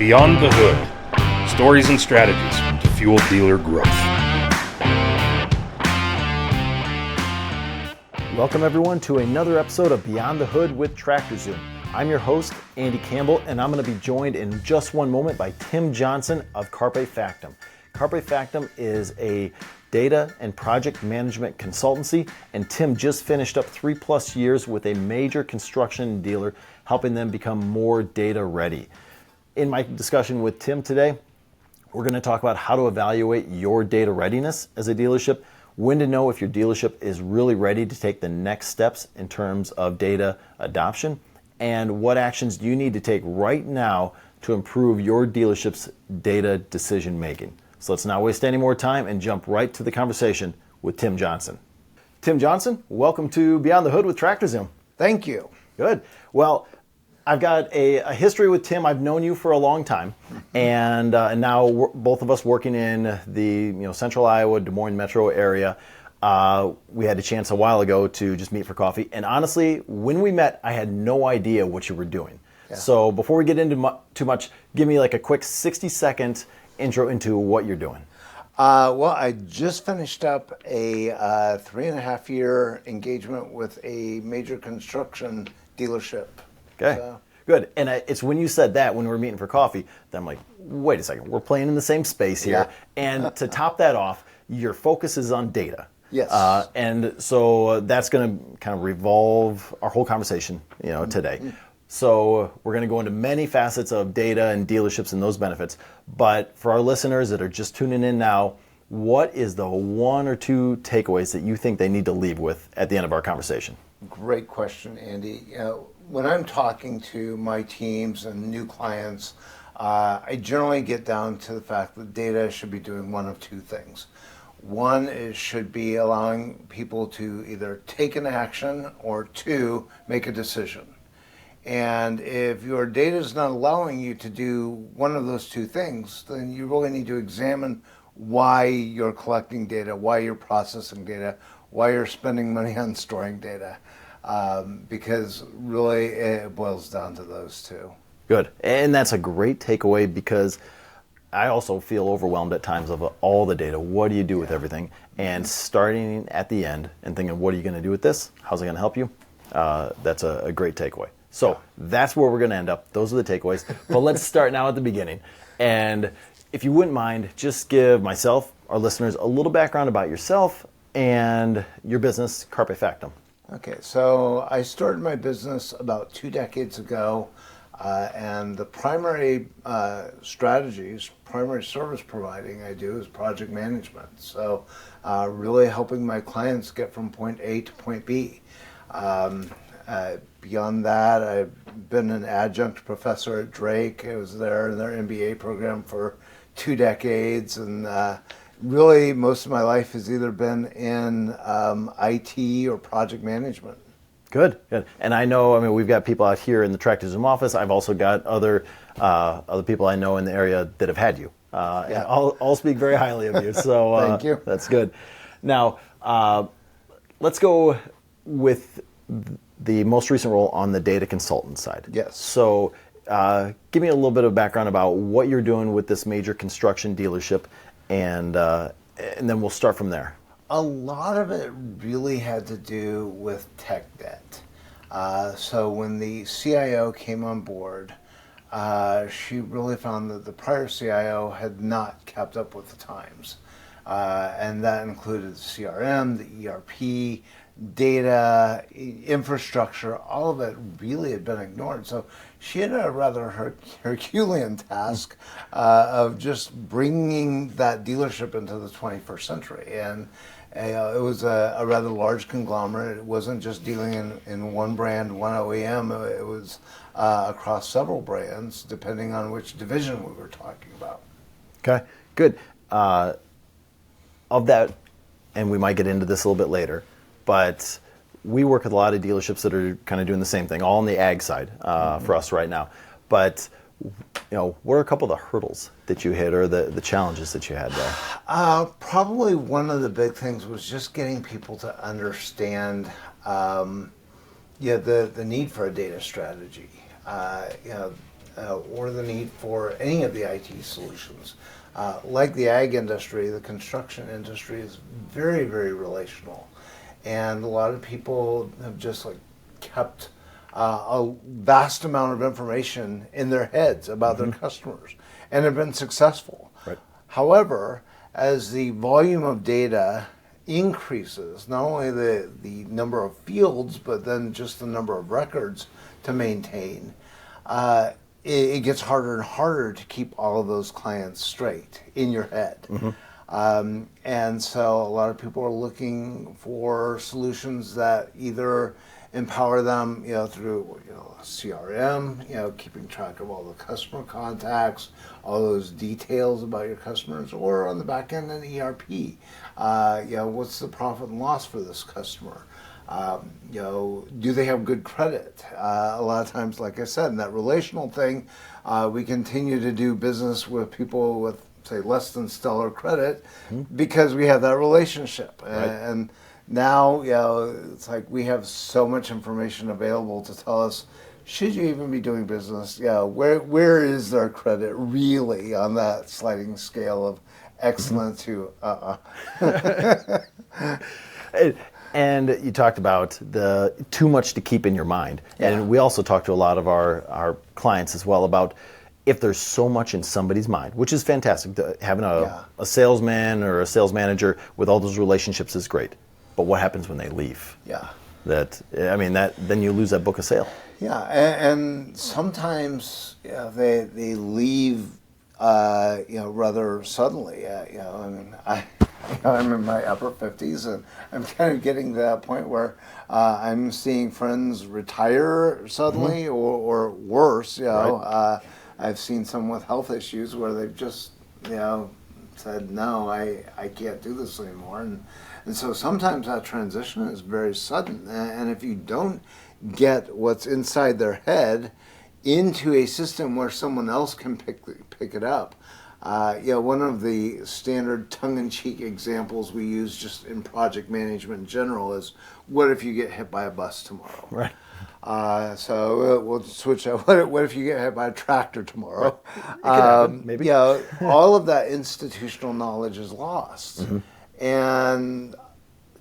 Beyond the Hood, stories and strategies to fuel dealer growth. Welcome everyone to another episode of Beyond the Hood with Tractor Zoom. I'm your host, Andy Campbell, and I'm going to be joined in just one moment by Tim Johnson of Carpe Factum. Carpe Factum is a data and project management consultancy, and Tim just finished up 3+ years with a major construction dealer, helping them become more data ready. In my discussion with Tim today, we're going to talk about how to evaluate your data readiness as a dealership, when to know if your dealership is really ready to take the next steps in terms of data adoption, and what actions do you need to take right now to improve your dealership's data decision making. So let's not waste any more time and jump right to the conversation with Tim Johnson. Tim Johnson, welcome to Beyond the Hood with Tractor Zoom. Thank you. Good. Well, I've got a history with Tim. I've known you for a long time, and now we're, both of us working in the Central Iowa, Des Moines metro area. We had a chance a while ago to just meet for coffee, and honestly, when we met, I had no idea what you were doing. Yeah. So before we get into too much, give me like a quick 60-second intro into what you're doing. Well, I just finished up a 3.5-year engagement with a major construction dealership. Okay, so. Good. And it's when you said that, when we were meeting for coffee, that I'm like, wait a second, we're playing in the same space here. Yeah. And to top that off, your focus is on data. Yes. And so that's going to kind of revolve our whole conversation, today. Mm-hmm. So we're going to go into many facets of data and dealerships and those benefits. But for our listeners that are just tuning in now, what is the one or two takeaways that you think they need to leave with at the end of our conversation? Great question, Andy. When I'm talking to my teams and new clients, I generally get down to the fact that data should be doing one of two things. One is should be allowing people to either take an action, or two, make a decision. And if your data is not allowing you to do one of those two things, then you really need to examine why you're collecting data, why you're processing data, why you're spending money on storing data. Because really it boils down to those two. Good. And that's a great takeaway, because I also feel overwhelmed at times of all the data. What do you do with everything? And starting at the end and thinking, what are you going to do with this? How's it going to help you? That's a great takeaway. So that's where we're going to end up. Those are the takeaways. But let's start now at the beginning. And if you wouldn't mind, just give myself, our listeners, a little background about yourself and your business, Carpe Factum. Okay, so I started my business about 2 decades ago, and the primary strategies, primary service providing I do is project management. So really helping my clients get from point A to point B. Beyond that, I've been an adjunct professor at Drake. I was there in their MBA program for 2 decades, and really most of my life has either been in IT or project management. Good. And I know, we've got people out here in the Tractor Zoom office. I've also got other people I know in the area that have had you. And I'll speak very highly of you. So thank you. That's good. Now, let's go with the most recent role on the data consultant side. Yes. So give me a little bit of background about what you're doing with this major construction dealership, and then we'll start from there. A lot of it really had to do with tech debt. So when the CIO came on board, she really found that the prior CIO had not kept up with the times. And that included the CRM, the ERP, data, infrastructure, all of it really had been ignored. So she had a rather Herculean task of just bringing that dealership into the 21st century. And it was a rather large conglomerate. It wasn't just dealing in one brand, one OEM. It was across several brands, depending on which division we were talking about. Okay, good. Of that, and we might get into this a little bit later, but we work with a lot of dealerships that are kind of doing the same thing, all on the ag side for us right now. But what are a couple of the hurdles that you hit, or the challenges that you had there? Probably one of the big things was just getting people to understand the need for a data strategy. or the need for any of the IT solutions. Like the ag industry, the construction industry is very, very relational. And a lot of people have just like kept a vast amount of information in their heads about their customers and have been successful. Right. However, as the volume of data increases, not only the number of fields, but then just the number of records to maintain, it gets harder and harder to keep all of those clients straight in your head. And so a lot of people are looking for solutions that either empower them, through CRM, keeping track of all the customer contacts, all those details about your customers, or on the back end an ERP. What's the profit and loss for this customer? Do they have good credit? A lot of times, like I said, in that relational thing, we continue to do business with people with, say, less than stellar credit because we have that relationship. Right. And now, it's like we have so much information available to tell us, should you even be doing business? Where is their credit really on that sliding scale of excellent to And you talked about the too much to keep in your mind. Yeah. And we also talked to a lot of our clients as well about if there's so much in somebody's mind, which is fantastic. Having a salesman or a sales manager with all those relationships is great. But what happens when they leave? Yeah. Then you lose that book of sale. Yeah, and sometimes they leave rather suddenly. I'm in my upper 50s, and I'm kind of getting to that point where I'm seeing friends retire suddenly, or worse. Right. I've seen some with health issues where they've just said, no, I can't do this anymore, and so sometimes that transition is very sudden, and if you don't get what's inside their head into a system where someone else can pick it up. One of the standard tongue-in-cheek examples we use just in project management in general is, what if you get hit by a bus tomorrow? Right. So we'll switch that. What if you get hit by a tractor tomorrow? Right. It could happen, maybe. All of that institutional knowledge is lost. And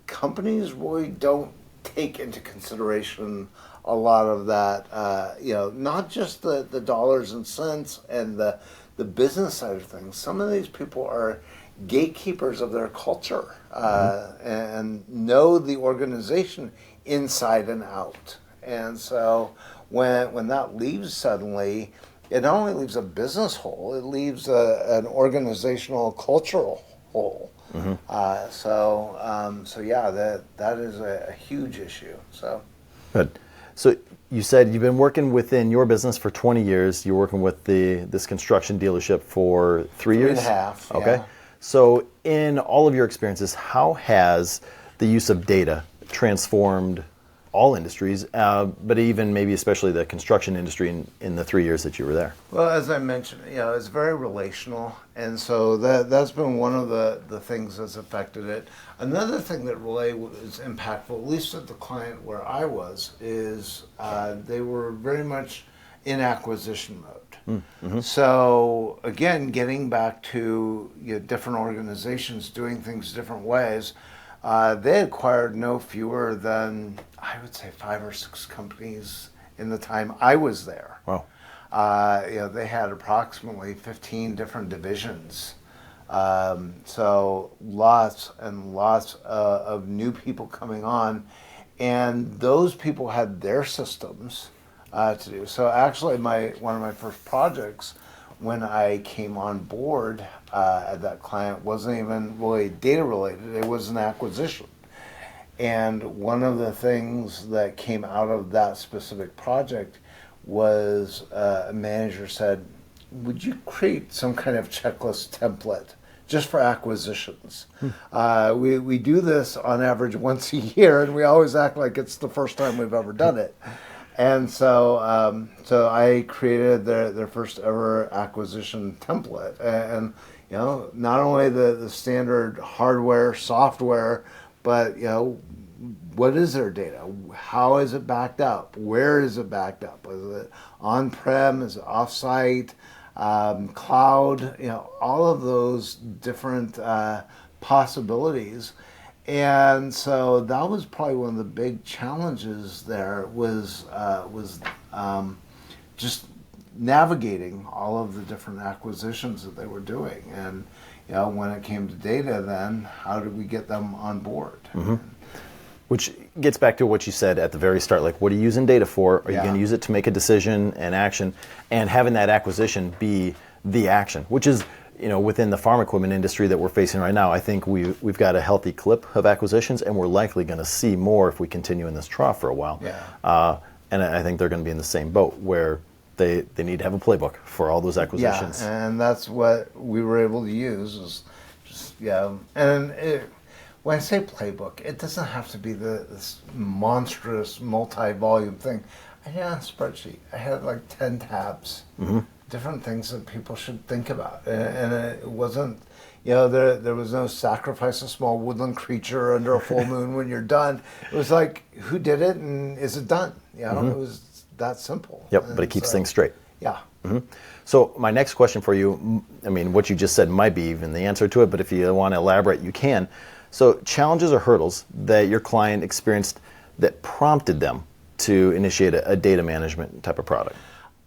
companies really don't take into consideration a lot of that, not just the dollars and cents and the business side of things. Some of these people are gatekeepers of their culture and know the organization inside and out. And so when that leaves suddenly, it not only leaves a business hole, it leaves an organizational cultural hole. So that is a huge issue. So Good. So you said you've been working within your business for 20 years. You're working with this construction dealership for 3 years? 3.5. Okay. Yeah. So in all of your experiences, how has the use of data transformed all industries, but even maybe especially the construction industry in the 3 years that you were there? Well, as I mentioned, it's very relational, and so that's been one of the things that's affected it. Another thing that really was impactful, at least at the client where I was, is they were very much in acquisition mode. So again, getting back to different organizations doing things different ways, they acquired no fewer than, I would say, 5 or 6 companies in the time I was there. Wow. They had approximately 15 different divisions. So lots and lots of new people coming on. And those people had their systems to do. So actually, one of my first projects when I came on board at that client wasn't even really data related, it was an acquisition. And one of the things that came out of that specific project was a manager said, would you create some kind of checklist template just for acquisitions? We do this on average once a year, and we always act like it's the first time we've ever done it. And so I created their first ever acquisition template, and not only the standard hardware, software, but what is their data? How is it backed up? Where is it backed up? Is it on-prem? Is it off-site? Cloud? All of those different possibilities. And so that was probably one of the big challenges there was just navigating all of the different acquisitions that they were doing. And when it came to data, then how did we get them on board? Mm-hmm. Which gets back to what you said at the very start, like what are you using data for? Are you going to use it to make a decision and action? And having that acquisition be the action, which is, within the farm equipment industry that we're facing right now, I think we've got a healthy clip of acquisitions, and we're likely going to see more if we continue in this trough for a while. Yeah. And I think they're going to be in the same boat where they need to have a playbook for all those acquisitions. Yeah, and that's what we were able to use is just, and when I say playbook, it doesn't have to be this monstrous multi-volume thing. I had a spreadsheet. I had like 10 tabs, different things that people should think about. And it wasn't, there was no sacrifice a small woodland creature under a full moon when you're done. It was like, who did it and is it done? It was that simple. Yep, but it keeps things straight. Yeah. Mm-hmm. So my next question for you, what you just said might be even the answer to it, but if you want to elaborate, you can. So challenges or hurdles that your client experienced that prompted them to initiate a data management type of product?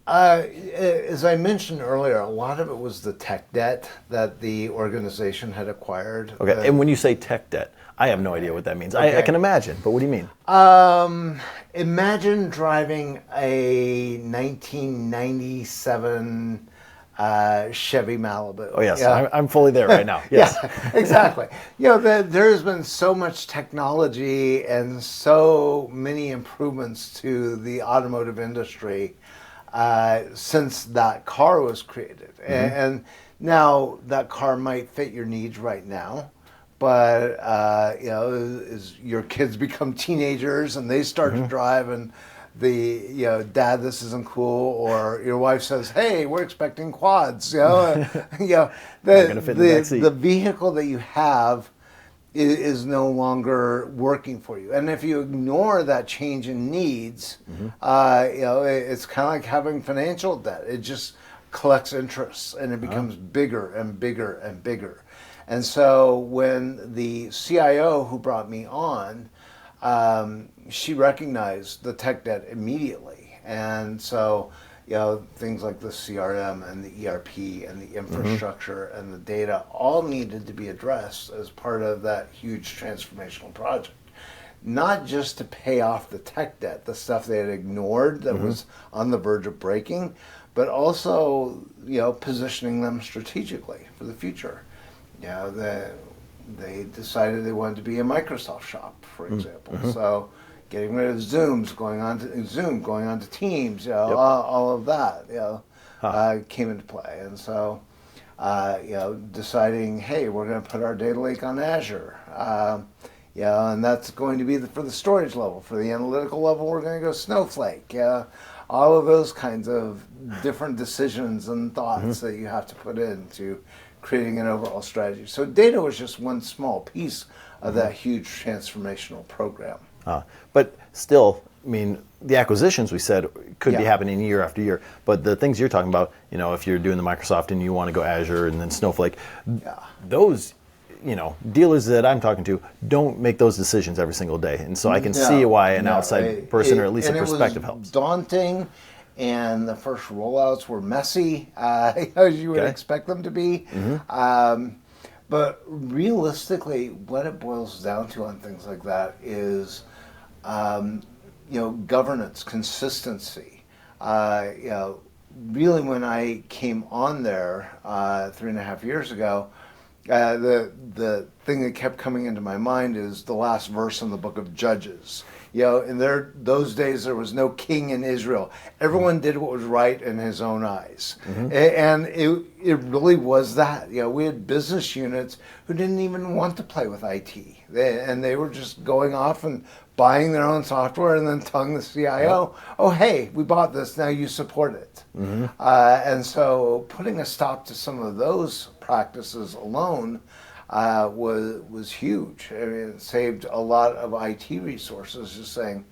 As I mentioned earlier, a lot of it was the tech debt that the organization had acquired. Okay, and when you say tech debt, I have no idea what that means. Okay. I can imagine, but what do you mean? Imagine driving a 1997 Chevy Malibu. Oh yes, I'm fully there right now. Yes, yeah, exactly. There's been so much technology and so many improvements to the automotive industry since that car was created, and now that car might fit your needs right now. But as your kids become teenagers and they start to drive, and Dad, this isn't cool, or your wife says, hey, we're expecting quads. The vehicle that you have is no longer working for you. And if you ignore that change in needs, it's kind of like having financial debt. It just collects interest and it becomes bigger and bigger and bigger. And so when the CIO who brought me on, she recognized the tech debt immediately. And so, things like the CRM and the ERP and the infrastructure and the data all needed to be addressed as part of that huge transformational project. Not just to pay off the tech debt, the stuff they had ignored that was on the verge of breaking, but also, positioning them strategically for the future. They decided they wanted to be a Microsoft shop, for example. So getting rid of Zoom, going on to Teams, all of that, came into play. And so, deciding, hey, we're going to put our data lake on Azure. And that's going to be for the storage level. For the analytical level, we're going to go Snowflake. All of those kinds of different decisions and thoughts that you have to put into creating an overall strategy. So data was just one small piece of that huge transformational program. But still, the acquisitions we said could be happening year after year. But the things you're talking about, if you're doing the Microsoft and you want to go Azure and then Snowflake, those, dealers that I'm talking to don't make those decisions every single day. And so I can see why an outside person or at least a perspective helps. Daunting. And the first rollouts were messy, as you would expect them to be. But realistically, what it boils down to on things like that is, governance, consistency. Really, when I came on there 3.5 years ago, the thing that kept coming into my mind is the last verse in the book of Judges. In those days, there was no king in Israel. Everyone did what was right in his own eyes. And it really was that. We had business units who didn't even want to play with IT. They were just going off and buying their own software and then telling the CIO, oh, hey, we bought this, now you support it. And so putting a stop to some of those practices alone was huge. I mean, it saved a lot of IT resources just saying,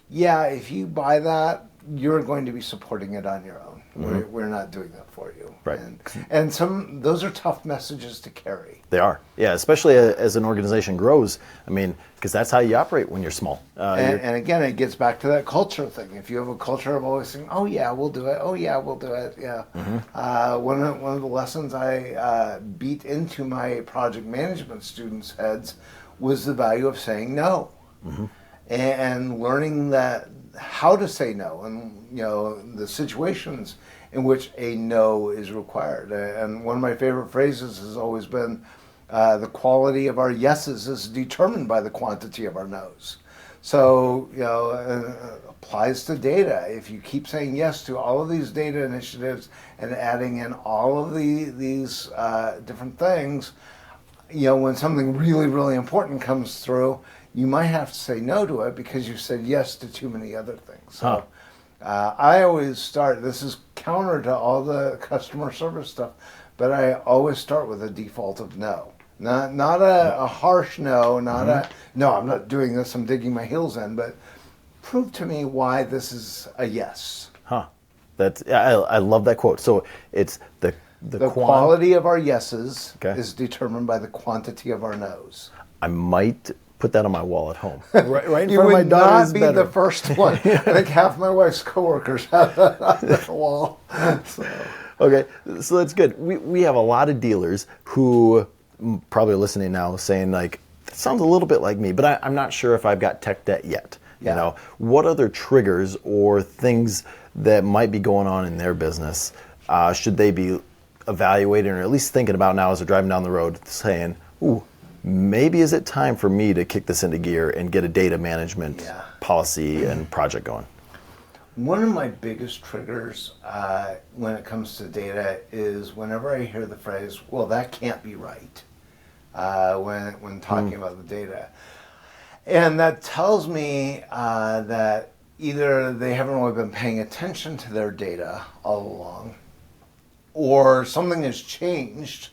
yeah, if you buy that, you're going to be supporting it on your own. We're not doing that for you. Right. And those are tough messages to carry. They are. Yeah, especially as an organization grows. I mean, because that's how you operate when you're small. And again, it gets back to that culture thing. If you have a culture of always saying, oh yeah, we'll do it. Oh yeah, we'll do it. Yeah. One of the lessons I beat into my project management students' heads was the value of saying no. And learning that how to say no, and the situations in which a no is required. And one of my favorite phrases has always been, the quality of our yeses is determined by the quantity of our nos. So, it applies to data. If you keep saying yes to all of these data initiatives and adding in all of these different things, when something really, really important comes through, you might have to say no to it because you said yes to too many other things. So I always start, this is counter to all the customer service stuff, but I always start with a default of no. Not a harsh no, not no, I'm not doing this, I'm digging my heels in, but prove to me why this is a yes. I love that quote. So it's the quality of our yeses is determined by the quantity of our nos. I might put that on my wall at home. Right in you front of my would daughter's not be bedroom. the first one. I think half my wife's coworkers have that on their wall. Okay, so that's good. We have a lot of dealers who probably are listening now saying, like, that sounds a little bit like me, but I'm not sure if I've got tech debt yet. Yeah. What other triggers or things that might be going on in their business should they be evaluating or at least thinking about now as they're driving down the road, saying, ooh, maybe is it time for me to kick this into gear and get a data management policy and project going? One of my biggest triggers when it comes to data is whenever I hear the phrase, well, that can't be right, when talking about the data. And that tells me that either they haven't really been paying attention to their data all along, or something has changed.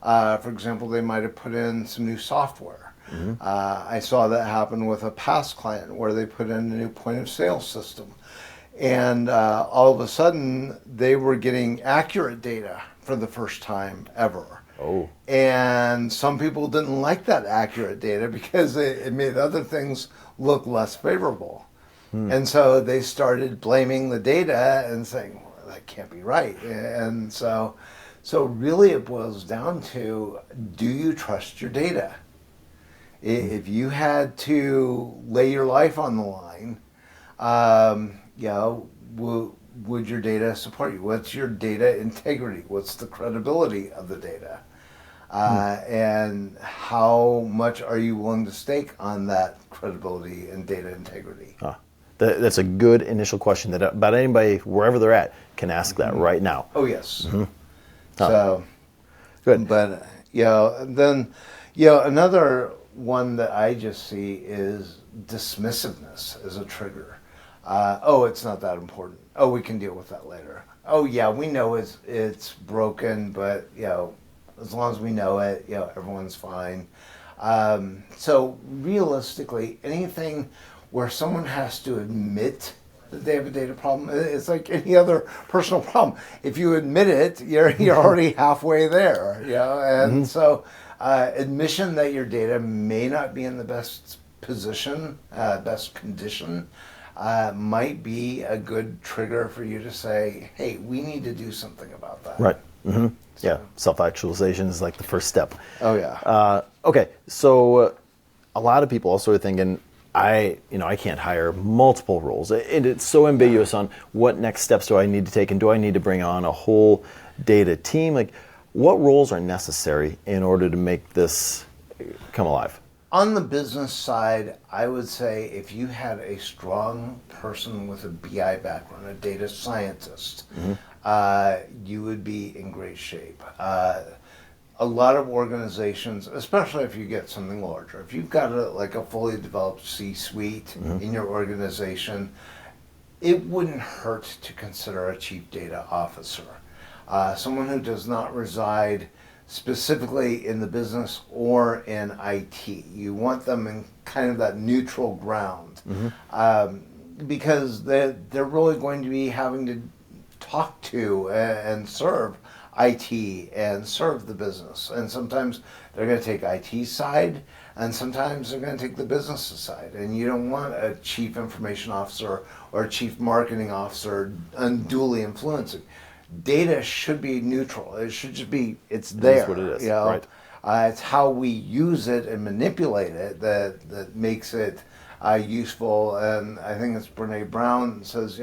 For example, they might have put in some new software. I saw that happen with a past client where they put in a new point of sale system. And all of a sudden, they were getting accurate data for the first time ever. Oh. And some people didn't like that accurate data because it made other things look less favorable. And so they started blaming the data and saying, well, that can't be right. And so really it boils down to, do you trust your data? If you had to lay your life on the line, would your data support you? What's your data integrity? What's the credibility of the data? And how much are you willing to stake on that credibility and data integrity? That's a good initial question that about anybody, wherever they're at, can ask that right now. Oh, yes. So, good. But, then, another one that I just see is dismissiveness as a trigger. It's not that important. Oh, we can deal with that later. Oh, yeah, we know it's broken, but, as long as we know it, everyone's fine. So realistically, anything where someone has to admit that they have a data problem, it's like any other personal problem. If you admit it, you're already halfway there. And so admission that your data may not be in the best position, best condition, might be a good trigger for you to say, hey, we need to do something about that. Right. Yeah, self-actualization is like the first step. Oh, yeah. Okay, so a lot of people also are thinking, I can't hire multiple roles. And it's so ambiguous on what next steps do I need to take, and do I need to bring on a whole data team? Like, what roles are necessary in order to make this come alive? On the business side, I would say if you had a strong person with a BI background, a data scientist, you would be in great shape. A lot of organizations, especially if you get something larger, if you've got a fully developed C-suite in your organization, it wouldn't hurt to consider a chief data officer. Someone who does not reside specifically in the business or in IT. You want them in kind of that neutral ground, because they're really going to be having to talk to and serve IT and serve the business. And sometimes they're going to take IT side, and sometimes they're going to take the business side. And you don't want a chief information officer or a chief marketing officer unduly influencing. Data should be neutral. It should just be, it's there. That's what it is, right. It's how we use it and manipulate it that makes it useful. And I think it's Brene Brown says,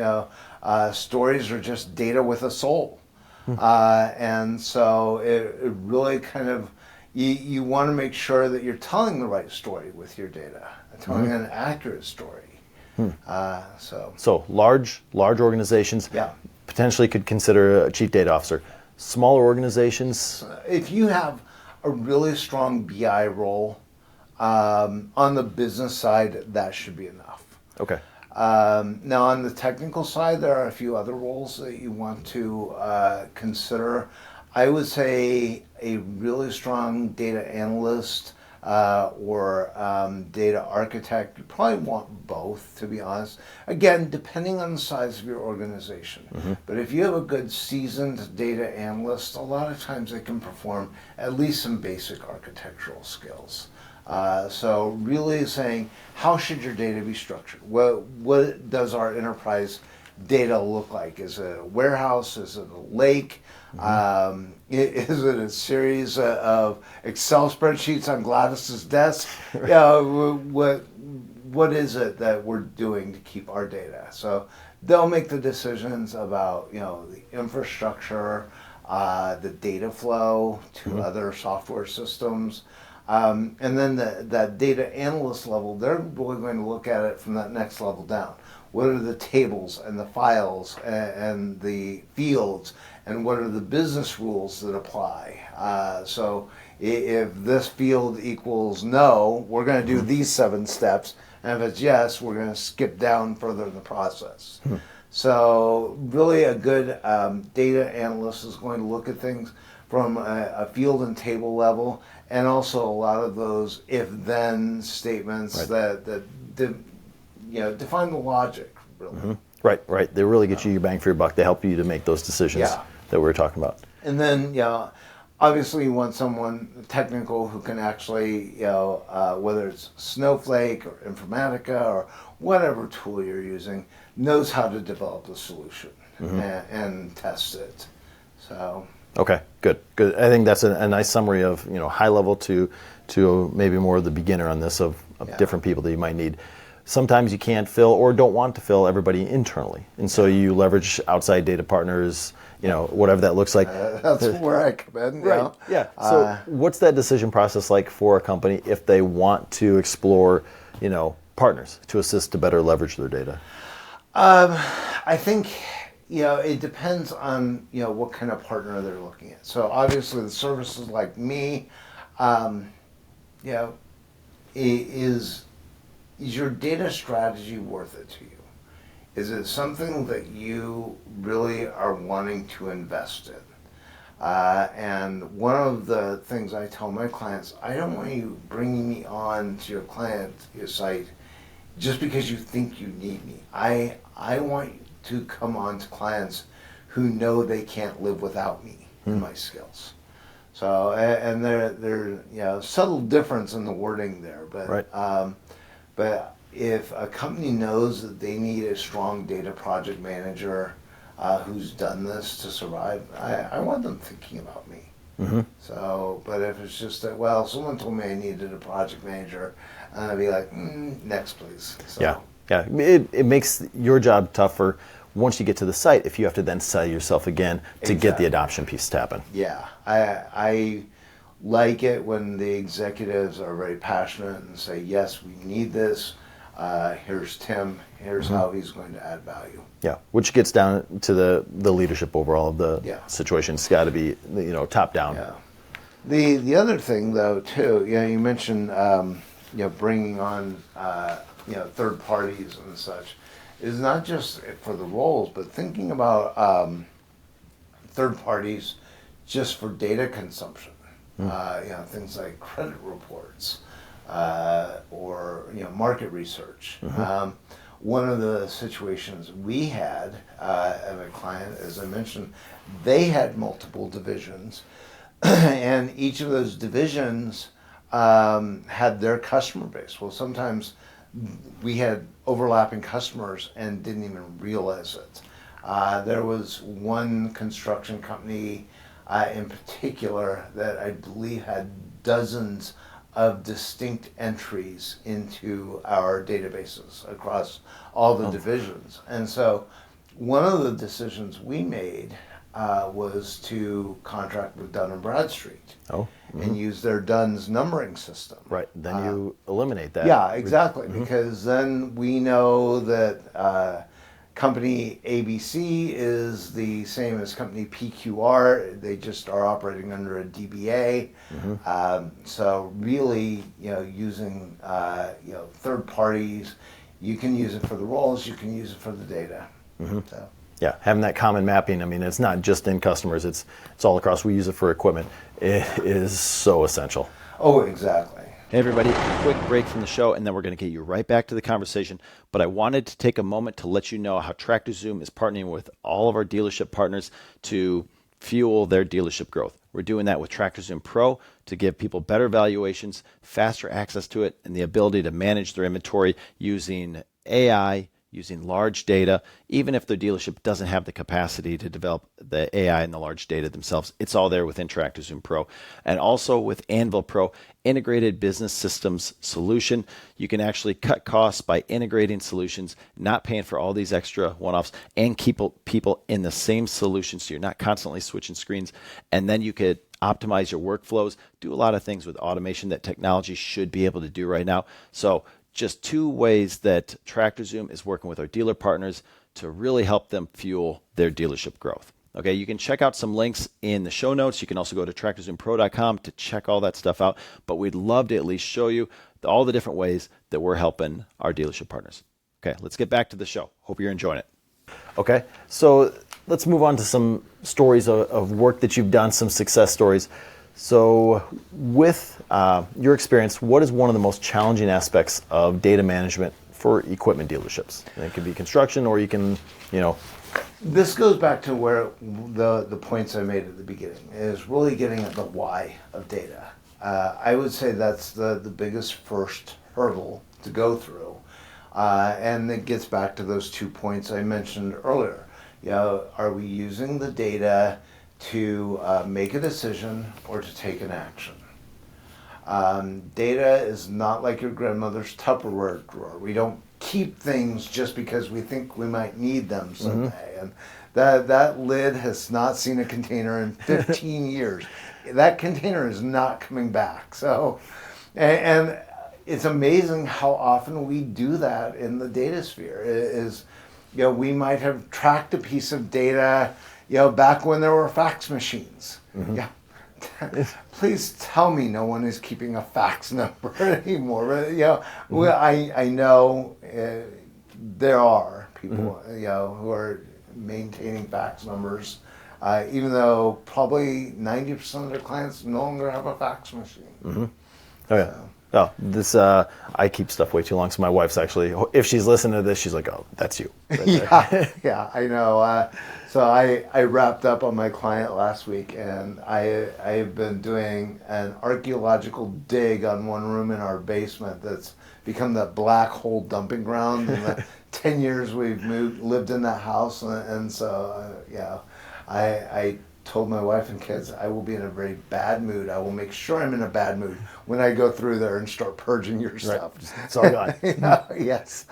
stories are just data with a soul. And so it really kind of, you want to make sure that you're telling the right story with your data, telling an accurate story. So large organizations potentially could consider a chief data officer. Smaller organizations, if you have a really strong BI role on the business side, that should be enough. Okay. Now, on the technical side, there are a few other roles that you want to consider. I would say a really strong data analyst or data architect. You probably want both, to be honest. Again, depending on the size of your organization. But if you have a good seasoned data analyst, a lot of times they can perform at least some basic architectural skills. So really saying, how should your data be structured? What does our enterprise data look like? Is it a warehouse? Is it a lake? Is it a series of Excel spreadsheets on Gladys's desk? What is it that we're doing to keep our data? So they'll make the decisions about the infrastructure, the data flow to other software systems. And then that data analyst level, they're really going to look at it from that next level down. What are the tables and the files and the fields, and what are the business rules that apply? So if this field equals no, we're going to do these 7 steps, and if it's yes, we're going to skip down further in the process. So really a good data analyst is going to look at things from a field and table level, and also a lot of those if-then statements that define the logic, really. Right. They really get you your bang for your buck. They help you to make those decisions that we were talking about. And then, obviously you want someone technical who can actually, whether it's Snowflake or Informatica or whatever tool you're using, knows how to develop a solution and test it. So. Okay, good. I think that's a nice summary of high level to maybe more of the beginner on this of different people that you might need. Sometimes you can't fill or don't want to fill everybody internally, and so you leverage outside data partners. Whatever that looks like. That's where I come in. Right. Yeah. So what's that decision process like for a company if they want to explore partners to assist to better leverage their data? I think. It depends on what kind of partner they're looking at. So obviously the services like me, is your data strategy worth it to you? Is it something that you really are wanting to invest in? And one of the things I tell my clients, I don't want you bringing me on to your site just because you think you need me. I want you to come on to clients who know they can't live without me and my skills. So, and there's subtle difference in the wording there, but if a company knows that they need a strong data project manager who's done this to survive, I want them thinking about me. So, but if it's just that, someone told me I needed a project manager, I'd be like, next please. So. Yeah, it makes your job tougher once you get to the site if you have to then sell yourself again to get the adoption piece to happen. Yeah, I like it when the executives are very passionate and say, yes, we need this. Here's Tim. Here's how he's going to add value. Yeah, which gets down to the leadership overall of the situation. It's got to be top down. Yeah. The other thing though too, you mentioned bringing on third parties and such, is not just for the roles, but thinking about third parties just for data consumption. things like credit reports or market research. One of the situations we had at a client, as I mentioned, they had multiple divisions, and each of those divisions had their customer base. Well, sometimes we had overlapping customers and didn't even realize it. There was one construction company in particular that I believe had dozens of distinct entries into our databases across all the divisions. And so one of the decisions we made was to contract with Dun& Bradstreet and use their Dunn's numbering system. Right, then you eliminate that. Yeah, exactly, because then we know that company ABC is the same as company PQR. They just are operating under a DBA. So really, using third parties, you can use it for the roles, you can use it for the data. So. Yeah, having that common mapping, I mean, it's not just in customers, it's all across. We use it for equipment. It is so essential. Oh, exactly. Hey everybody, a quick break from the show and then we're going to get you right back to the conversation. But I wanted to take a moment to let you know how TractorZoom is partnering with all of our dealership partners to fuel their dealership growth. We're doing that with TractorZoom Pro to give people better valuations, faster access to it, and the ability to manage their inventory using AI, using large data. Even if their dealership doesn't have the capacity to develop the AI and the large data themselves, it's all there within TractorZoom Pro. And also with Anvil Pro, integrated business systems solution. You can actually cut costs by integrating solutions, not paying for all these extra one-offs, and keep people in the same solution so you're not constantly switching screens. And then you could optimize your workflows, do a lot of things with automation that technology should be able to do right now. So just two ways that TractorZoom is working with our dealer partners to really help them fuel their dealership growth. Okay, you can check out some links in the show notes. You can also go to TractorZoomPro.com to check all that stuff out. But we'd love to at least show you all the different ways that we're helping our dealership partners. Okay, let's get back to the show. Hope you're enjoying it. Okay, so let's move on to some stories of work that you've done, some success stories. So with your experience, what is one of the most challenging aspects of data management for equipment dealerships? And it could be construction, or you can, This goes back to where the points I made at the beginning is really getting at the why of data. I would say that's the biggest first hurdle to go through. And it gets back to those 2 points I mentioned earlier. Are we using the data to make a decision or to take an action? Data is not like your grandmother's Tupperware drawer. We don't keep things just because we think we might need them someday. And that lid has not seen a container in 15 years. That container is not coming back. So, and it's amazing how often we do that in the data sphere. We might have tracked a piece of data back when there were fax machines. Yeah. Please tell me no one is keeping a fax number anymore. Well, I know there are people, who are maintaining fax numbers, even though probably 90% of their clients no longer have a fax machine. Oh yeah. Oh, this I keep stuff way too long. So my wife's actually, if she's listening to this, she's like, "Oh, that's you." Yeah, I know. So I wrapped up on my client last week, and I've been doing an archaeological dig on one room in our basement that's become that black hole dumping ground. In the 10 years we've lived in that house, and so I told my wife and kids I will be in a very bad mood. I will make sure I'm in a bad mood when I go through there and start purging your stuff. It's all gone. Yes.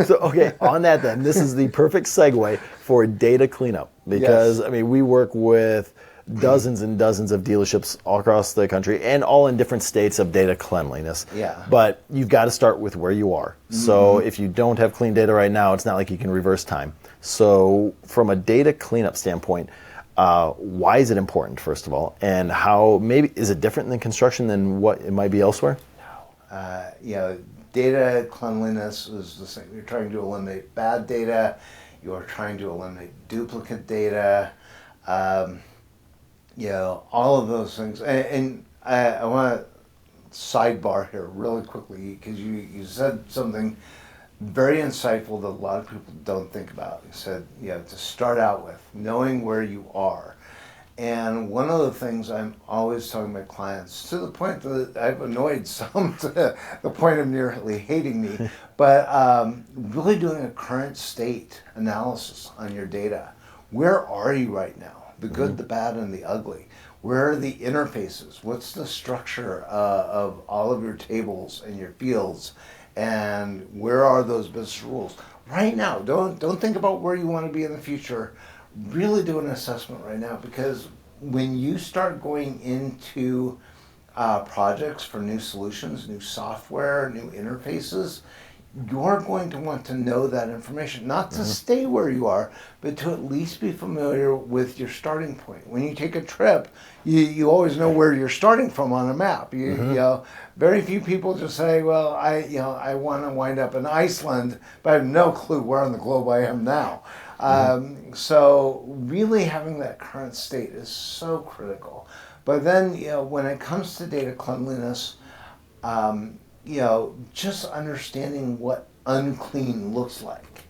So, okay, on that then, this is the perfect segue for data cleanup, because, Yes. we work with dozens and dozens of dealerships all across the country and all in different states of data cleanliness. Yeah. But you've got to start with where you are. So if you don't have clean data right now, it's not like you can reverse time. So from a data cleanup standpoint, why is it important, first of all, and how maybe is it different than construction than what it might be elsewhere? Data cleanliness is the same. You're trying to eliminate bad data. You're trying to eliminate duplicate data. All of those things. And I want to sidebar here really quickly because you said something very insightful that a lot of people don't think about. You said, to start out with, knowing where you are. And one of the things I'm always telling my clients, to the point that I've annoyed some to the point of nearly hating me, but really doing a current state analysis on your data. Where are you right now? The good, the bad, and the ugly. Where are the interfaces? What's the structure of all of your tables and your fields? And where are those business rules? Right now, don't think about where you want to be in the future. Really do an assessment right now, because when you start going into projects for new solutions, new software, new interfaces, you're going to want to know that information, not to stay where you are, but to at least be familiar with your starting point. When you take a trip, you always know where you're starting from on a map. You know, very few people just say, well, I want to wind up in Iceland, but I have no clue where on the globe I am now. So really having that current state is so critical. But then, when it comes to data cleanliness, just understanding what unclean looks like.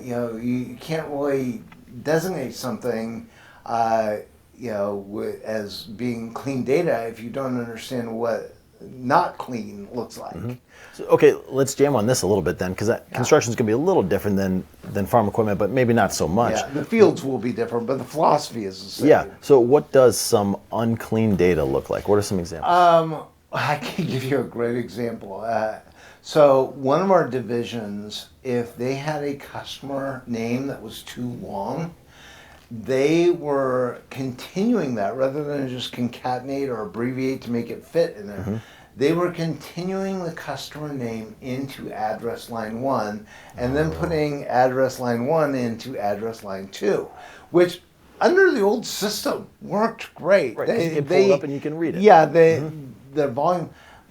You can't really designate something, as being clean data if you don't understand what not clean looks like. So, okay, let's jam on this a little bit then, because construction is going to be a little different than farm equipment, but maybe not so much. Yeah, the fields will be different, but the philosophy is the same. Yeah. So what does some unclean data look like? What are some examples? I can give you a great example. So one of our divisions, if they had a customer name that was too long, they were continuing that rather than just concatenate or abbreviate to make it fit in there. They were continuing the customer name into address line 1 and then putting address line 1 into address line 2, which under the old system worked great. Right, you can pull it up and you can read it. Yeah, the volume.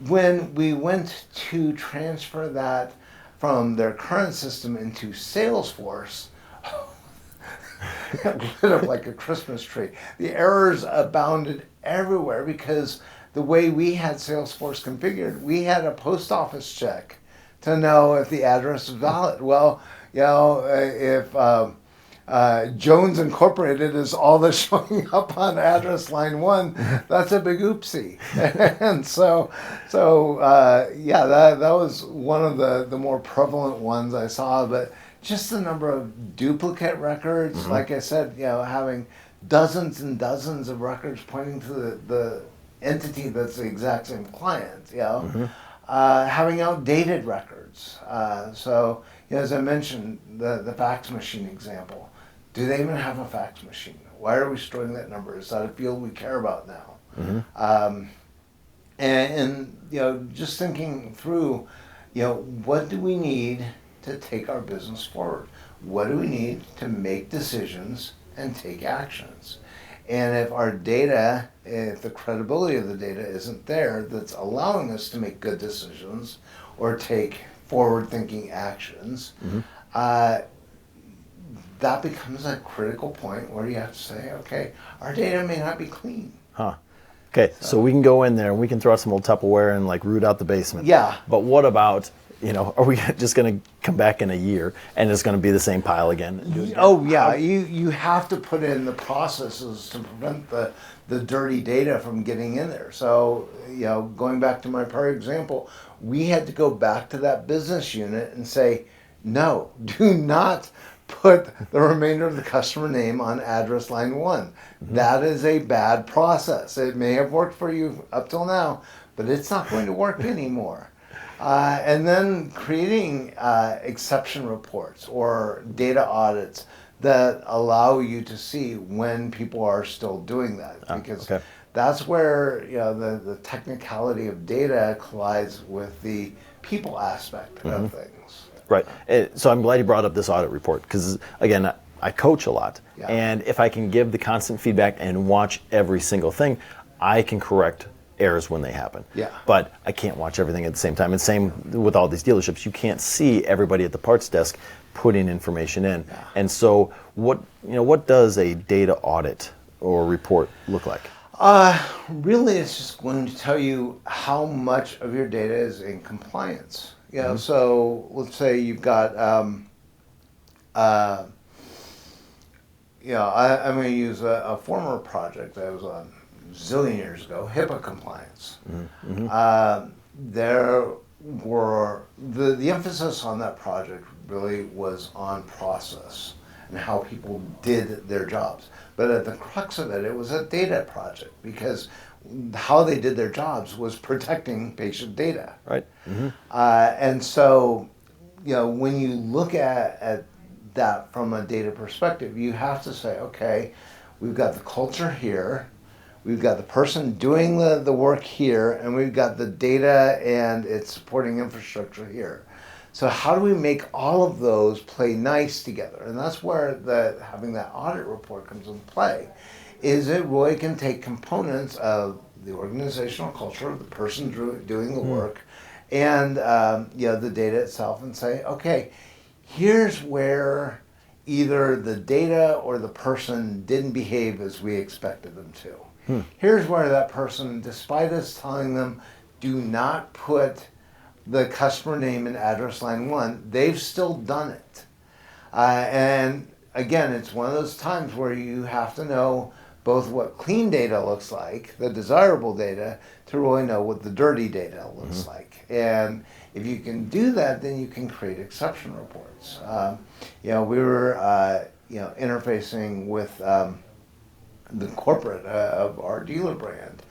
When we went to transfer that from their current system into Salesforce, lit up like a Christmas tree. The errors abounded everywhere because the way we had Salesforce configured, we had a post office check to know if the address was valid. Well, if Jones Incorporated is all that's showing up on address line 1, that's a big oopsie. And so that was one of the more prevalent ones I saw, but just the number of duplicate records, like I said, having dozens and dozens of records pointing to the entity that's the exact same client, having outdated records. So, as I mentioned, the fax machine example, do they even have a fax machine? Why are we storing that number? Is that a field we care about now? And just thinking through, what do we need to take our business forward? What do we need to make decisions and take actions? And if our data, if the credibility of the data isn't there that's allowing us to make good decisions or take forward-thinking actions, that becomes a critical point where you have to say, okay, our data may not be clean. Okay, so we can go in there and we can throw out some old Tupperware and root out the basement. Yeah. But what about, are we just going to come back in a year and it's going to be the same pile again? Oh yeah, you have to put in the processes to prevent the dirty data from getting in there. So, going back to my prior example, we had to go back to that business unit and say, no, do not put the remainder of the customer name on address line 1. That is a bad process. It may have worked for you up till now, but it's not going to work anymore. And then creating exception reports or data audits that allow you to see when people are still doing that, because that's where the technicality of data collides with the people aspect of things. Right. So I'm glad you brought up this audit report because, again, I coach a lot. Yeah. And if I can give the constant feedback and watch every single thing, I can correct errors when they happen. Yeah. But I can't watch everything at the same time. And same with all these dealerships. You can't see everybody at the parts desk putting information in. Yeah. And so what does a data audit or report look like? Really, it's just going to tell you how much of your data is in compliance. So let's say you've got, I'm going to use a former project that was on a zillion years ago, HIPAA compliance. There were, the emphasis on that project really was on process and how people did their jobs. But at the crux of it, it was a data project because how they did their jobs was protecting patient data. Right. And so, when you look at that from a data perspective, you have to say, okay, we've got the culture here, we've got the person doing the work here, and we've got the data and its supporting infrastructure here. So how do we make all of those play nice together? And that's where having that audit report comes into play, is it really can take components of the organizational culture of the person doing the work and the data itself and say, okay, here's where either the data or the person didn't behave as we expected them to. Here's where that person, despite us telling them, do not put the customer name and address line 1, they've still done it. And again, it's one of those times where you have to know both what clean data looks like, the desirable data, to really know what the dirty data looks like. And if you can do that, then you can create exception reports. We were interfacing with the corporate of our dealer brand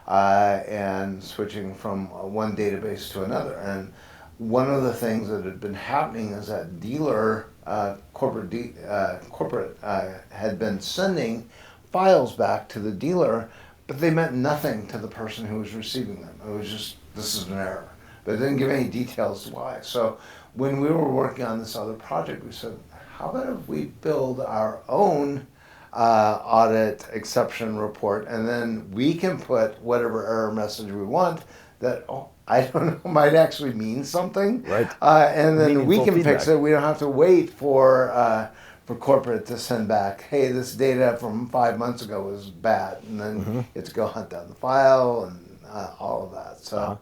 and switching from one database to another. And one of the things that had been happening is that dealer corporate had been sending files back to the dealer, but they meant nothing to the person who was receiving them. It was just, this is an error. But it didn't give any details why. So when we were working on this other project, we said, how about if we build our own audit exception report, and then we can put whatever error message we want that, I don't know, might actually mean something. Right. And then we Meaningful can fix feedback. it. We don't have to wait for corporate to send back, hey, this data from 5 months ago was bad. And then it's go hunt down the file and all of that. So.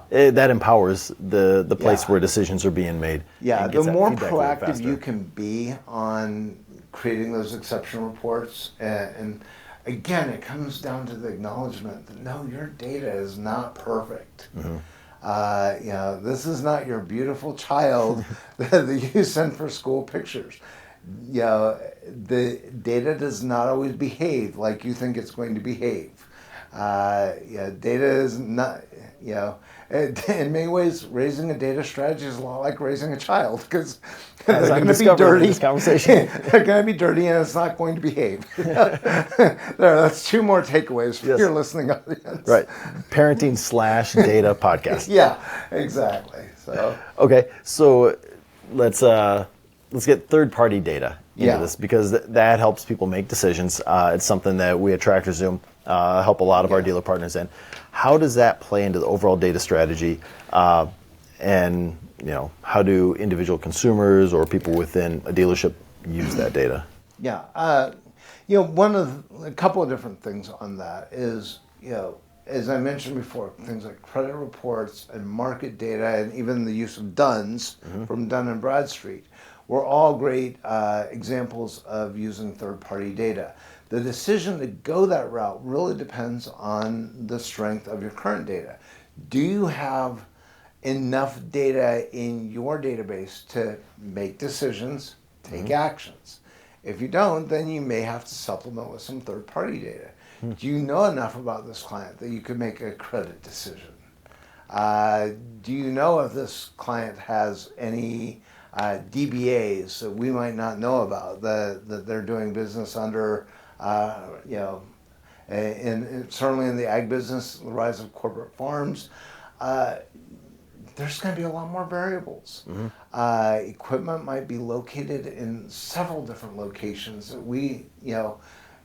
That empowers the place Yeah. where decisions are being made. Yeah, and the gets that more feedback a little proactive faster. you can be on creating those exception reports, and again, it comes down to the acknowledgement that no, your data is not perfect. This is not your beautiful child that you send for school pictures. The data does not always behave like you think it's going to behave. Data is not, in many ways, raising a data strategy is a lot like raising a child, because they're going to be dirty. This conversation. They're going to be dirty, and it's not going to behave. That's 2 more takeaways for your listening audience. Right. Parenting / data podcast. Yeah, exactly. So Okay, so let's get third-party data into this, because that helps people make decisions. It's something that we at TractorZoom help a lot of our dealer partners in. How does that play into the overall data strategy? And how do individual consumers or people within a dealership use that data? Yeah, a couple of different things on that is, as I mentioned before, things like credit reports and market data, and even the use of DUNS from Dun & Bradstreet, were all great examples of using third-party data. The decision to go that route really depends on the strength of your current data. Do you have enough data in your database to make decisions, take actions? If you don't, then you may have to supplement with some third-party data. Do you know enough about this client that you could make a credit decision? Do you know if this client has any DBAs that we might not know about, that they're doing business under, and certainly in the ag business, the rise of corporate farms, there's going to be a lot more variables. Equipment might be located in several different locations that we,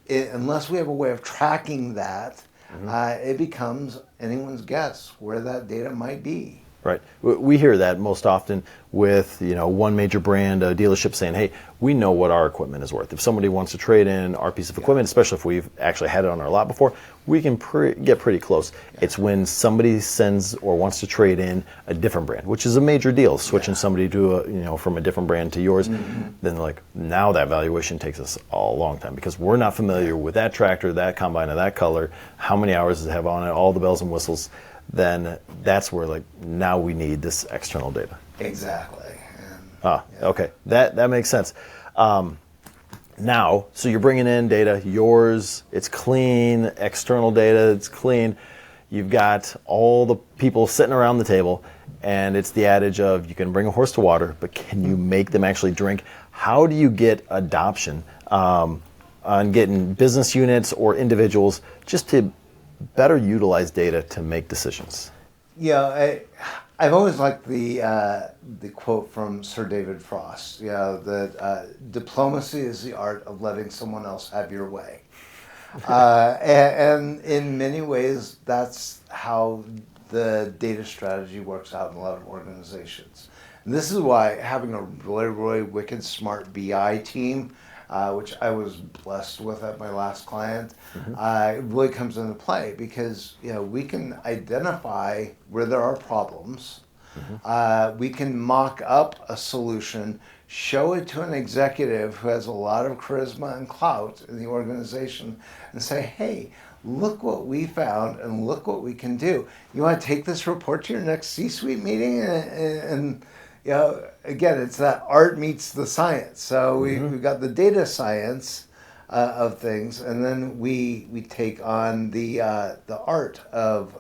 unless we have a way of tracking that, it becomes anyone's guess where that data might be. Right. We hear that most often with, one major brand, a dealership saying, hey, we know what our equipment is worth. If somebody wants to trade in our piece of equipment, especially if we've actually had it on our lot before, we can get pretty close. Yeah. It's when somebody sends or wants to trade in a different brand, which is a major deal, switching somebody to from a different brand to yours. Then now that valuation takes us a long time because we're not familiar with that tractor, that combine of that color, how many hours does it have on it, all the bells and whistles. Then that's where now we need this external data. Exactly. Okay, that makes sense. Now, so you're bringing in data, yours, it's clean, external data, it's clean. You've got all the people sitting around the table, and it's the adage of you can bring a horse to water, but can you make them actually drink? How do you get adoption on getting business units or individuals just to better utilize data to make decisions? I've always liked the quote from Sir David Frost. That diplomacy is the art of letting someone else have your way, and in many ways, that's how the data strategy works out in a lot of organizations. And this is why having a really, really wicked smart BI team, which I was blessed with at my last client, really comes into play because we can identify where there are problems. We can mock up a solution, show it to an executive who has a lot of charisma and clout in the organization, and say, "Hey, look what we found, and look what we can do. You want to take this report to your next C-suite meeting?" And again, it's that art meets the science. So we've got the data science of things, and then we take on the art of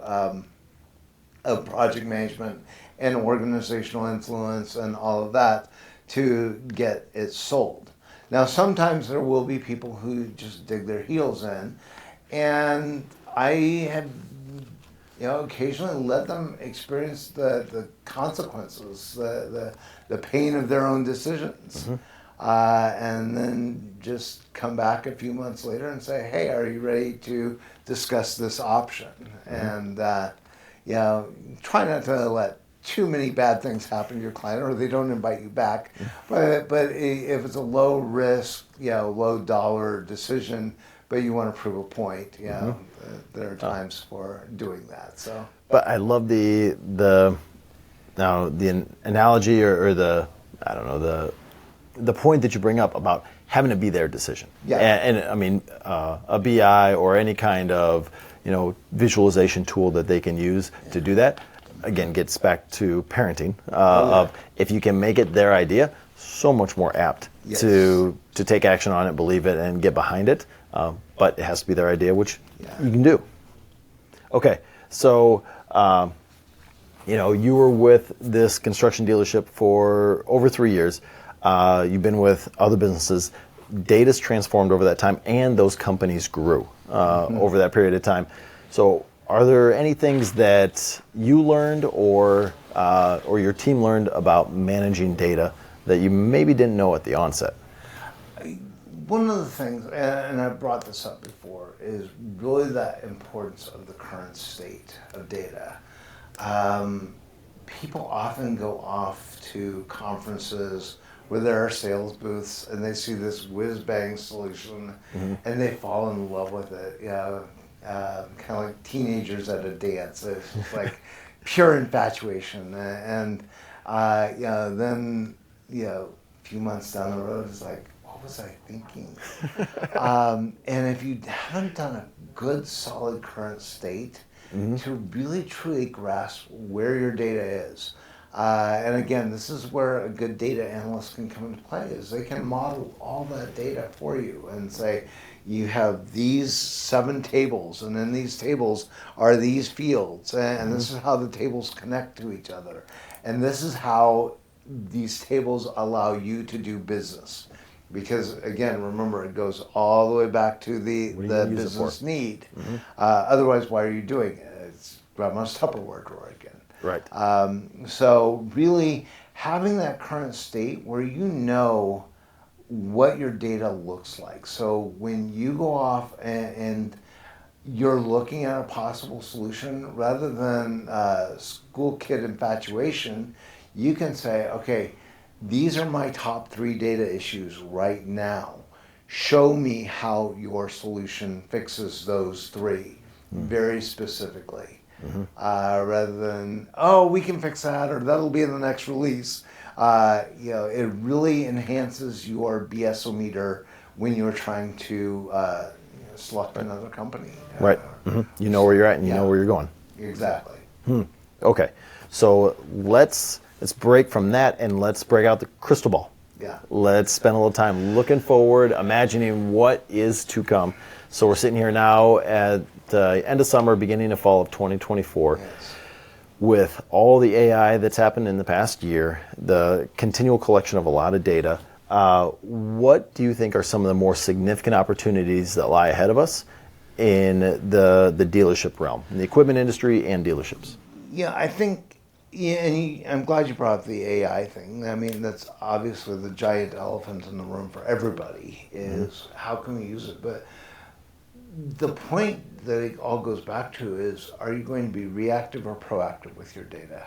project management and organizational influence and all of that to get it sold. Now, sometimes there will be people who just dig their heels in, and I have occasionally let them experience the consequences, the pain of their own decisions. And then just come back a few months later and say, "Hey, are you ready to discuss this option?" And try not to let too many bad things happen to your client, or they don't invite you back. But if it's a low risk, low dollar decision, but you want to prove a point, there are times for doing that. So, but I love the analogy or the point that you bring up about having to be their decision. Yeah. And I mean, a BI or any kind of visualization tool that they can use to do that, again, gets back to parenting of if you can make it their idea, so much more apt to take action on it, believe it, and get behind it. But it has to be their idea, which you can do. Okay, so you were with this construction dealership for over 3 years. You've been with other businesses. Data's transformed over that time, and those companies grew over that period of time. So are there any things that you learned or your team learned about managing data that you maybe didn't know at the onset? One of the things, and I've brought this up before, is really the importance of the current state of data. People often go off to conferences where there are sales booths and they see this whiz-bang solution and they fall in love with it. Kind of like teenagers at a dance. It's like pure infatuation. And then a few months down the road, it's like, what was I thinking? And if you haven't done a good, solid current state to really, truly grasp where your data is, and again, this is where a good data analyst can come into play, is they can model all that data for you and say, you have these 7 tables, and in these tables are these fields, and this is how the tables connect to each other. And this is how these tables allow you to do business. Because again, remember, it goes all the way back to the business need. Otherwise, why are you doing it? It's grandma's Tupperware drawer again. Right. So really having that current state where you know what your data looks like. So when you go off and you're looking at a possible solution rather than school kid infatuation. You can say, okay, these are my top 3 data issues right now. Show me how your solution fixes those 3 very specifically. Rather than, oh, we can fix that, or that'll be in the next release. It really enhances your BSO-meter when you're trying to select another company. Right. You know where you're at and you know where you're going. Exactly. Okay. So let's break from that and let's break out the crystal ball. Yeah. Let's spend a little time looking forward, imagining what is to come. So we're sitting here now at the end of summer, beginning of fall of 2024. Yes. With all the AI that's happened in the past year, the continual collection of a lot of data, what do you think are some of the more significant opportunities that lie ahead of us in the dealership realm, in the equipment industry and dealerships? Yeah, I think, I'm glad you brought up the AI thing. I mean, that's obviously the giant elephant in the room for everybody is how can we use it? But the point that it all goes back to is, are you going to be reactive or proactive with your data?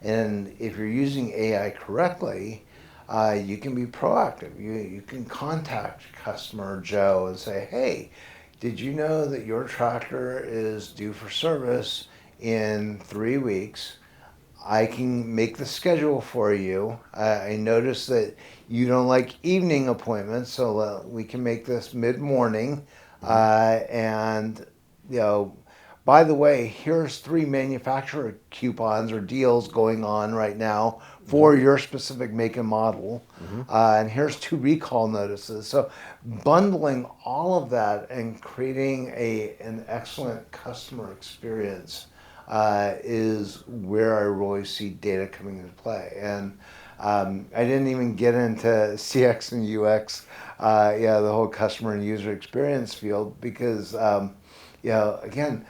And if you're using AI correctly, you can be proactive. You can contact customer Joe and say, hey, did you know that your tractor is due for service in 3 weeks? I can make the schedule for you. I noticed that you don't like evening appointments, so we can make this mid-morning. And, by the way, here's 3 manufacturer coupons or deals going on right now for your specific make and model. And here's 2 recall notices. So bundling all of that and creating an excellent customer experience is where I really see data coming into play. And I didn't even get into CX and UX, the whole customer and user experience field, because, again,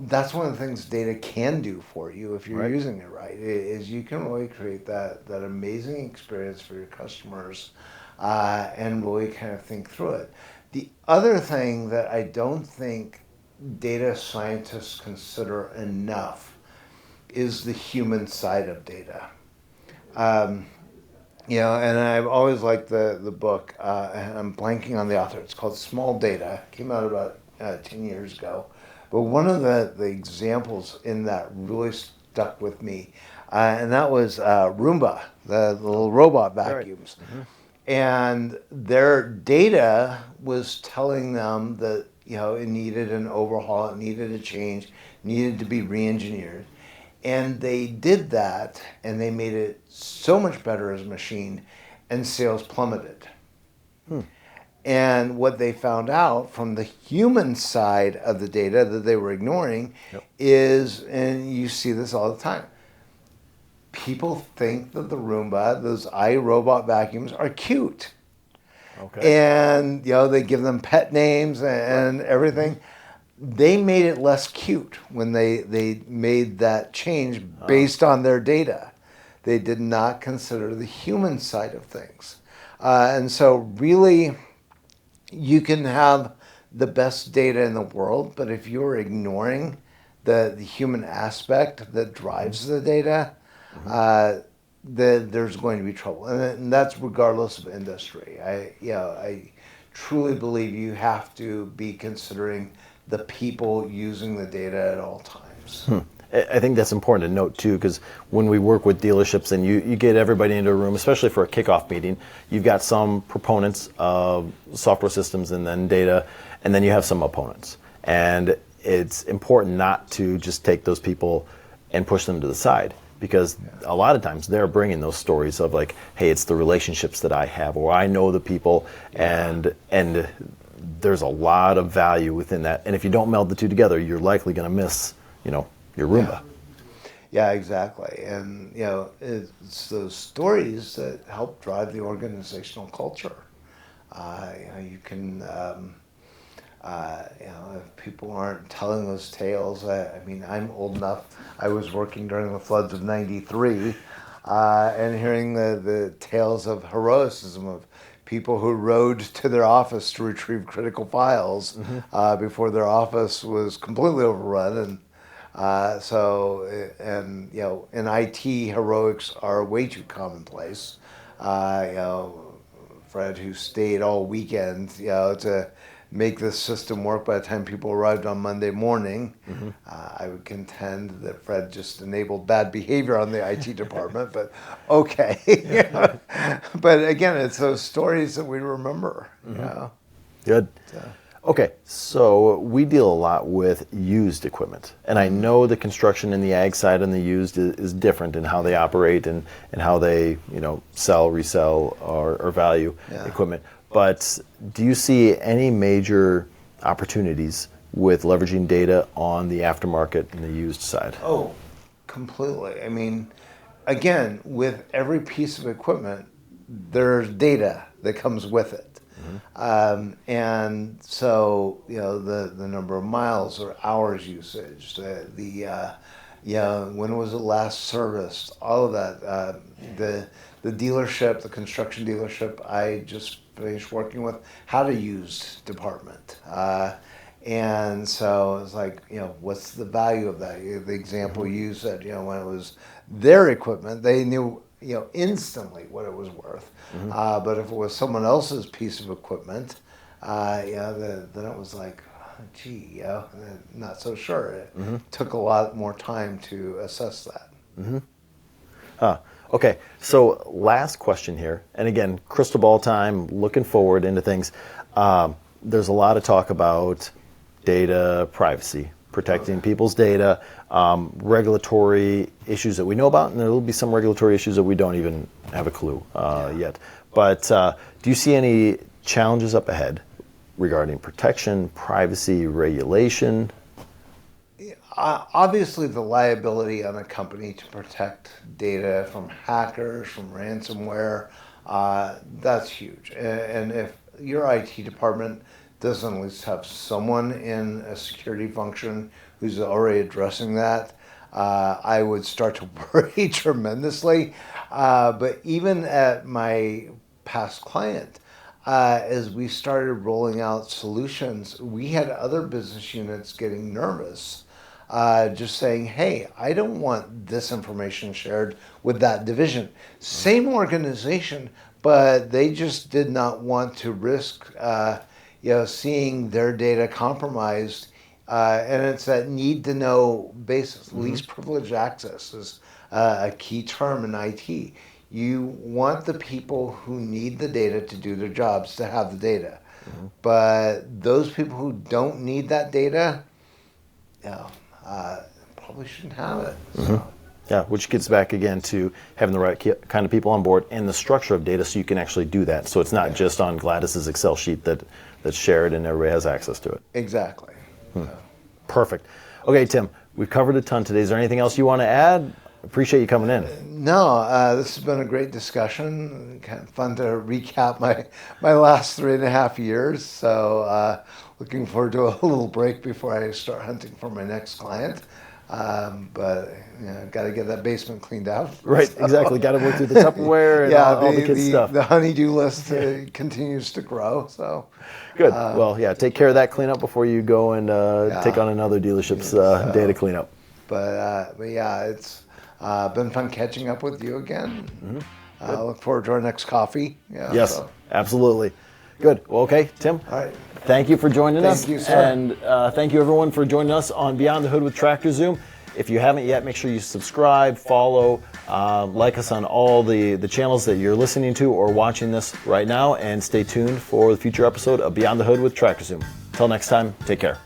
that's one of the things data can do for you if you're using it right, is you can really create that amazing experience for your customers and really kind of think through it. The other thing that I don't think data scientists consider enough is the human side of data. And I've always liked the book, and I'm blanking on the author. It's called Small Data. It came out about 10 years ago. But one of the examples in that really stuck with me, and that was Roomba, the little robot vacuums. And their data was telling them that, it needed an overhaul, it needed a change, needed to be re-engineered. And they did that, and they made it so much better as a machine, and sales plummeted. And what they found out from the human side of the data that they were ignoring is, and you see this all the time, people think that the Roomba, those iRobot vacuums, are cute. And, they give them pet names and everything. They made it less cute when they made that change based on their data. They did not consider the human side of things. And so really, you can have the best data in the world, but if you're ignoring the human aspect that drives the data, there's going to be trouble. And that's regardless of industry. I truly believe you have to be considering the people using the data at all times. I think that's important to note too, because when we work with dealerships and you get everybody into a room, especially for a kickoff meeting, you've got some proponents of software systems and then data, and then you have some opponents. And it's important not to just take those people and push them to the side, because a lot of times they're bringing those stories of like, hey, it's the relationships that I have, or I know the people, and there's a lot of value within that. And if you don't meld the two together, you're likely going to miss, your Roomba. Yeah, exactly. And, it's those stories that help drive the organizational culture. You can, if people aren't telling those tales, I'm old enough. I was working during the floods of '93 and hearing the tales of heroism of people who rode to their office to retrieve critical files before their office was completely overrun. And in IT, heroics are way too commonplace. Fred, who stayed all weekend, to make this system work by the time people arrived on Monday morning. I would contend that Fred just enabled bad behavior on the IT department, but okay. But again, it's those stories that we remember. Good. Okay, so we deal a lot with used equipment, and I know the construction and the ag side and the used is different in how they operate and how they sell, resell, or value equipment. But do you see any major opportunities with leveraging data on the aftermarket and the used side? Oh, completely. I mean, again, with every piece of equipment, there's data that comes with it. And so, the number of miles or hours usage, when was it last serviced, all of that, the dealership, the construction dealership I just finished working with had a used department. And so it's like, what's the value of that? The example you used that, when it was their equipment, they knew instantly what it was worth. But if it was someone else's piece of equipment, then it was like, gee, not so sure. It took a lot more time to assess that. Okay, so last question here, and again, crystal ball time, looking forward into things. There's a lot of talk about data privacy, protecting people's data, regulatory issues that we know about, and there will be some regulatory issues that we don't even have a clue yet. But do you see any challenges up ahead regarding protection, privacy, regulation? Obviously, the liability on a company to protect data from hackers, from ransomware, that's huge. And if your IT department doesn't at least have someone in a security function who's already addressing that, I would start to worry tremendously. But even at my past client, as we started rolling out solutions, we had other business units getting nervous, just saying, hey, I don't want this information shared with that division. Same organization, but they just did not want to risk seeing their data compromised. And it's that need to know basis. Least privileged access is a key term in IT. You want the people who need the data to do their jobs to have the data. But those people who don't need that data, probably shouldn't have it. So. Yeah, which gets back again to having the right kind of people on board and the structure of data so you can actually do that. So it's not just on Gladys's Excel sheet that's shared and everybody has access to it. Exactly. Perfect. Okay, Tim, we've covered a ton today. Is there anything else you want to add? Appreciate you coming in. No, this has been a great discussion. Kind of fun to recap my last 3.5 years. So looking forward to a little break before I start hunting for my next client. But got to get that basement cleaned out. Right, so. Exactly. Got to work through the Tupperware and all the kids' stuff. The honey-do list continues to grow. So good. Well, take care of that cleanup before you go and take on another dealership's data cleanup. But it's been fun catching up with you again. I look forward to our next coffee. Yes, absolutely. Good. Well, okay, Tim. All right. Thank you for joining us. Thank you, sir. And thank you, everyone, for joining us on Beyond the Hood with Tractor Zoom. If you haven't yet, make sure you subscribe, follow, like us on all the channels that you're listening to or watching this right now, and stay tuned for the future episode of Beyond the Hood with Tractor Zoom. Until next time, take care.